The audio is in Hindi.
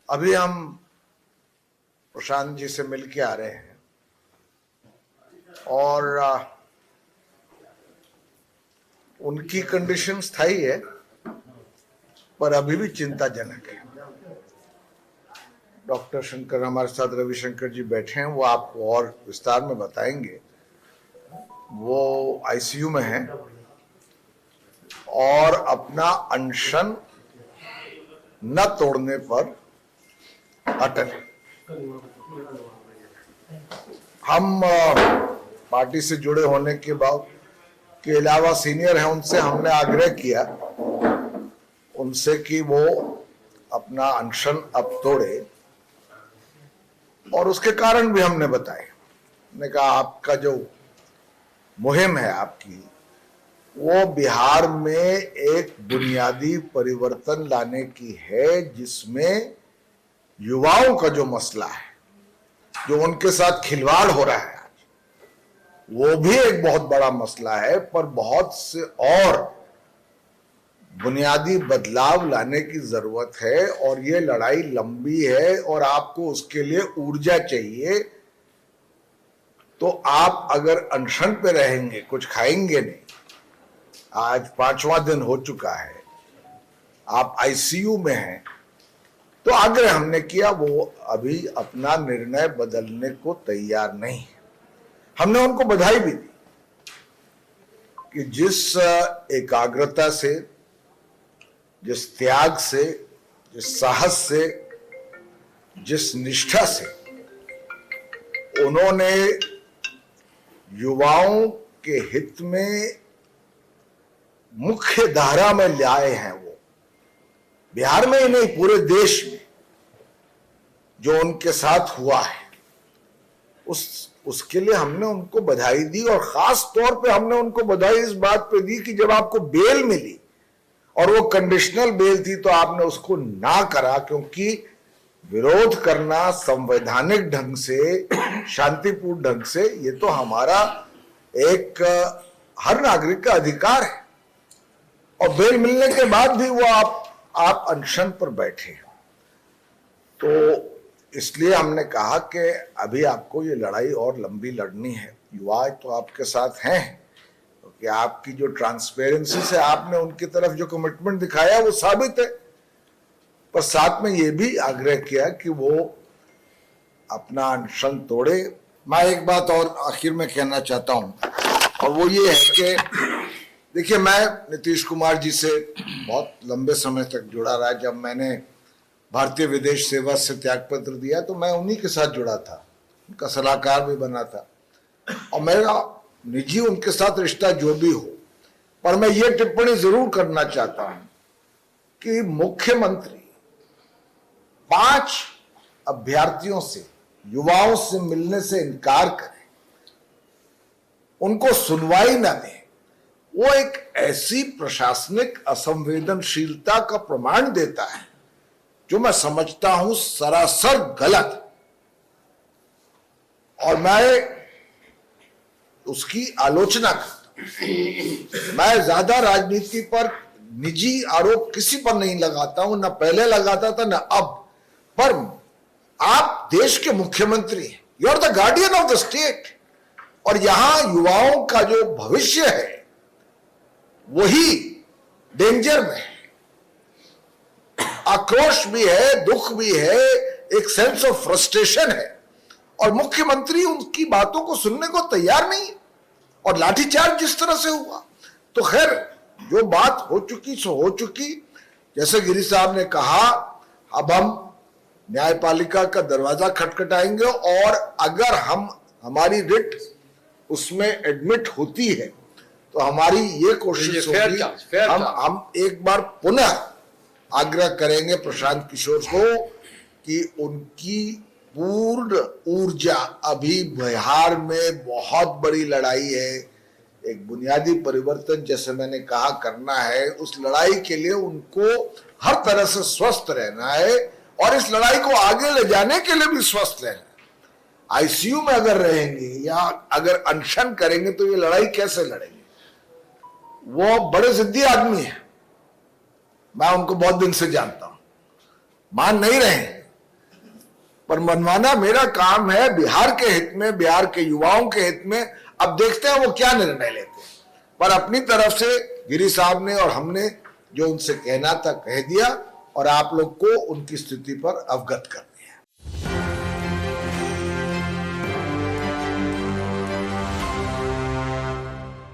अभी हम प्रशांत जी से मिल के आ रहे हैं और उनकी कंडीशन स्थायी है पर अभी भी चिंताजनक है। डॉक्टर शंकर हमारे साथ रविशंकर जी बैठे हैं, वो आपको और विस्तार में बताएंगे। वो आईसीयू में हैं और अपना अनशन न तोड़ने पर अटल है। हम पार्टी से जुड़े होने के बाद के अलावा सीनियर हैं, उनसे हमने आग्रह किया उनसे कि वो अपना अनशन अब तोड़े और उसके कारण भी हमने बताए। हमने कहा आपका जो मुहिम है आपकी, वो बिहार में एक बुनियादी परिवर्तन लाने की है, जिसमें युवाओं का जो मसला है, जो उनके साथ खिलवाड़ हो रहा है आज, वो भी एक बहुत बड़ा मसला है। पर बहुत से और बुनियादी बदलाव लाने की जरूरत है और ये लड़ाई लंबी है और आपको उसके लिए ऊर्जा चाहिए। तो आप अगर अनशन पे रहेंगे, कुछ खाएंगे नहीं, आज 5वां दिन हो चुका है, आप आईसीयू में हैं, तो आग्रह हमने किया वो अभी अपना निर्णय बदलने को तैयार नहीं है। हमने उनको बधाई भी दी कि जिस एकाग्रता से, जिस त्याग से, जिस साहस से, जिस निष्ठा से उन्होंने युवाओं के हित में मुख्य धारा में लाए हैं, वो बिहार में ही नहीं पूरे देश में जो उनके साथ हुआ है, उसके लिए हमने उनको बधाई दी। और खास तौर पे हमने उनको बधाई इस बात पे दी कि जब आपको बेल मिली और वो कंडीशनल बेल थी तो आपने उसको ना करा, क्योंकि विरोध करना संवैधानिक ढंग से, शांतिपूर्ण ढंग से, ये तो हमारा एक हर नागरिक का अधिकार है। और बेल मिलने के बाद भी वो आप अनशन पर बैठे। तो इसलिए हमने कहा कि अभी आपको ये लड़ाई और लंबी लड़नी है। युवा तो आपके साथ हैं क्योंकि आपकी जो ट्रांसपेरेंसी से आपने उनकी तरफ जो कमिटमेंट दिखाया वो साबित है। पर साथ में ये भी आग्रह किया कि वो अपना अनशन तोड़े। मैं एक बात और आखिर में कहना चाहता हूं और वो ये है कि देखिए, मैं नीतीश कुमार जी से बहुत लंबे समय तक जुड़ा रहा। जब मैंने भारतीय विदेश सेवा से त्यागपत्र दिया तो मैं उन्हीं के साथ जुड़ा था, उनका सलाहकार भी बना था और मेरा निजी उनके साथ रिश्ता जो भी हो। पर मैं ये टिप्पणी जरूर करना चाहता हूं कि मुख्यमंत्री 5 अभ्यर्थियों से, युवाओं से मिलने से इनकार करें, उनको सुनवाई ना दें, वो एक ऐसी प्रशासनिक असंवेदनशीलता का प्रमाण देता है जो मैं समझता हूं सरासर गलत। और मैं उसकी आलोचना करता हूं। मैं ज्यादा राजनीति पर निजी आरोप किसी पर नहीं लगाता हूं, ना पहले लगाता था ना अब। पर आप देश के मुख्यमंत्री हैं, you are the guardian of the state, और यहां युवाओं का जो भविष्य है वही डेंजर में है। आक्रोश भी है, दुख भी है, एक सेंस ऑफ फ्रस्ट्रेशन है और मुख्यमंत्री उनकी बातों को सुनने को तैयार नहीं है। और लाठीचार्ज जिस तरह से हुआ, तो खैर जो बात हो चुकी सो हो चुकी। जैसे गिरी साहब ने कहा, अब हम न्यायपालिका का दरवाजा खटखटाएंगे और अगर हम-हमारी रिट उसमें एडमिट होती है तो हमारी ये कोशिश होगी, हम एक बार पुनः आग्रह करेंगे प्रशांत किशोर को कि उनकी पूर्ण ऊर्जा, अभी बिहार में बहुत बड़ी लड़ाई है, एक बुनियादी परिवर्तन जैसे मैंने कहा करना है। उस लड़ाई के लिए उनको हर तरह से स्वस्थ रहना है और इस लड़ाई को आगे ले जाने के लिए भी स्वस्थ रहना है। आईसीयू में अगर रहेंगे या अगर अनशन करेंगे तो ये लड़ाई कैसे लड़ेंगे? वो बड़े जिद्दी आदमी है, मैं उनको बहुत दिन से जानता हूं, मान नहीं रहे, पर मनवाना मेरा काम है बिहार के हित में, बिहार के युवाओं के हित में। अब देखते हैं वो क्या निर्णय लेते हैं, पर अपनी तरफ से गिरी साहब ने और हमने जो उनसे कहना था कह दिया और आप लोग को उनकी स्थिति पर अवगत कर दिया।